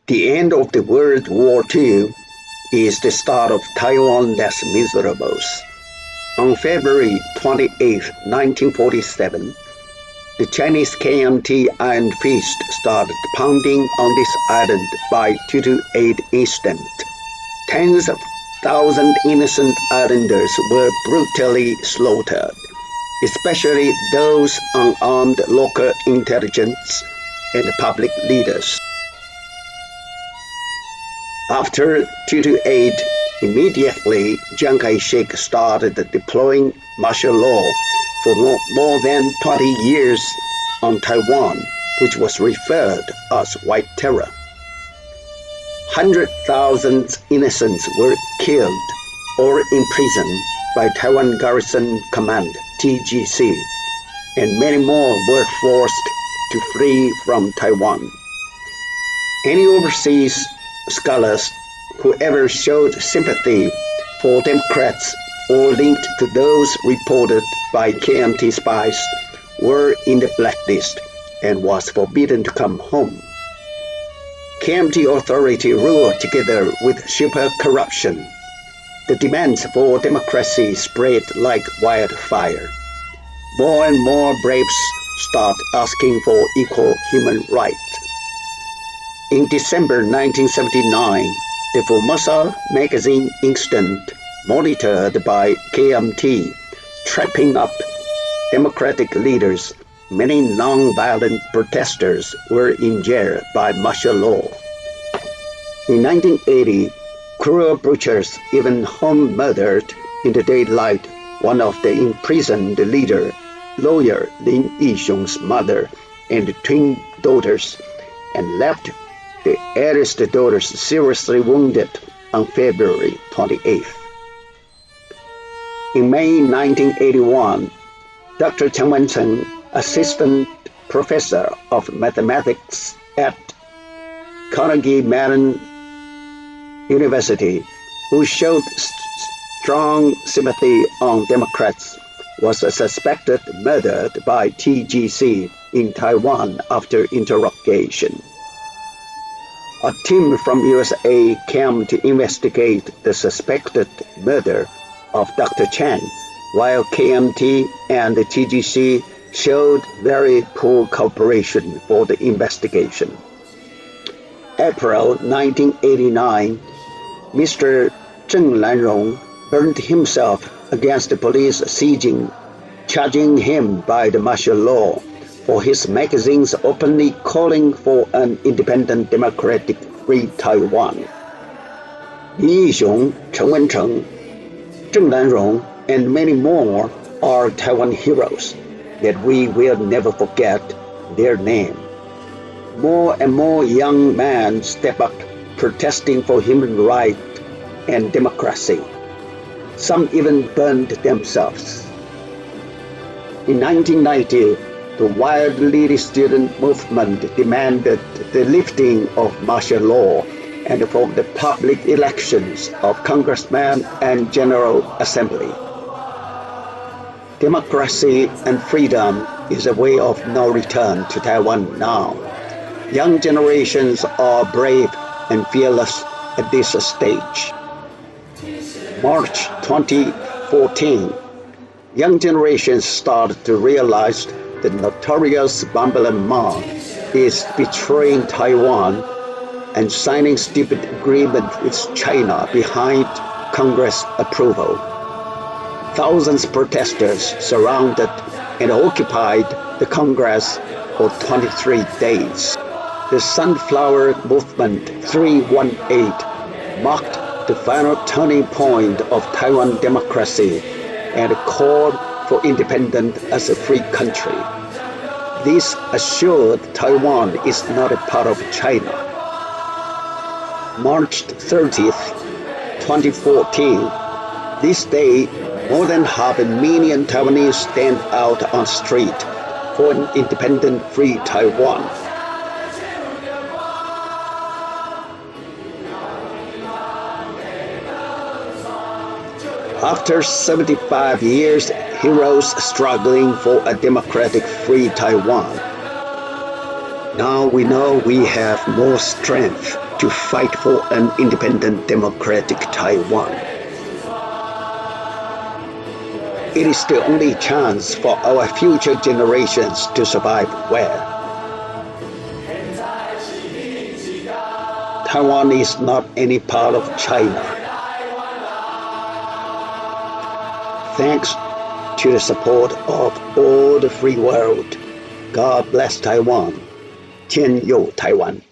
The end of the World War II is the start of Taiwan-less miserables. On February 28, 1947, the Chinese KMT Iron Fist started pounding on this island by 228 instant. Tens of thousands innocent islanders were brutally slaughtered, especially those unarmed local intelligence and public leaders. After 228, immediately Chiang Kai-shek started deploying martial law for more than 20 years on Taiwan, which was referred as White Terror. 100,000 innocents were killed or imprisoned by Taiwan Garrison Command, TGC, and many more were forced to flee from Taiwan. Any overseas scholars who ever showed sympathy for Democrats or linked to those reported by KMT spies were in the blacklist and was forbidden to come home. KMT authority ruled together with super corruption. The demands for democracy spread like wildfire. More and more braves start asking for equal human rights. In December 1979, the Formosa magazine incident, monitored by KMT, trapping up democratic leaders, many non-violent protesters were in jail by martial law. In 1980, cruel butchers even home murdered in the daylight one of the imprisoned leader, lawyer Lin Yixiong's mother and twin daughters, and left the eldest daughters seriously wounded on February 28th. In May 1981, Dr. Chen Wencheng, assistant professor of mathematics at Carnegie Mellon University, who showed strong sympathy on Democrats, was suspected murdered by TGC in Taiwan after interrogation. A team from USA came to investigate the suspected murder of Dr. Chen, while KMT and the TGC showed very poor cooperation for the investigation. April 1989, Mr. Zheng Lanrong burned himself against the police sieging, charging him by the martial law for his magazines openly calling for an independent democratic free Taiwan. Lin Yixiong, Chen Wencheng, Zheng Lanrong, and many more are Taiwan heroes that we will never forget their name. More and more young men step up protesting for human rights and democracy. Some even burned themselves. In 1990, the widely student movement demanded the lifting of martial law and for the public elections of congressmen and general assembly. Democracy and freedom is a way of no return to Taiwan now. Young generations are brave and fearless at this stage. March 2014, young generations started to realize the notorious Bambalan Ma is betraying Taiwan and signing stupid agreement with China behind Congress approval. Thousands of protesters surrounded and occupied the Congress for 23 days. The Sunflower Movement 318 marked the final turning point of Taiwan democracy and called for independence as a free country. This assured Taiwan is not a part of China. March 30th, 2014, this day, more than 500,000 Taiwanese stand out on the street for an independent free Taiwan. After 75 years, heroes struggling for a democratic free Taiwan. Now we know we have more strength to fight for an independent democratic Taiwan. It is the only chance for our future generations to survive well. Taiwan is not any part of China. Thanks to the support of all the free world, God bless Taiwan. 天佑台湾。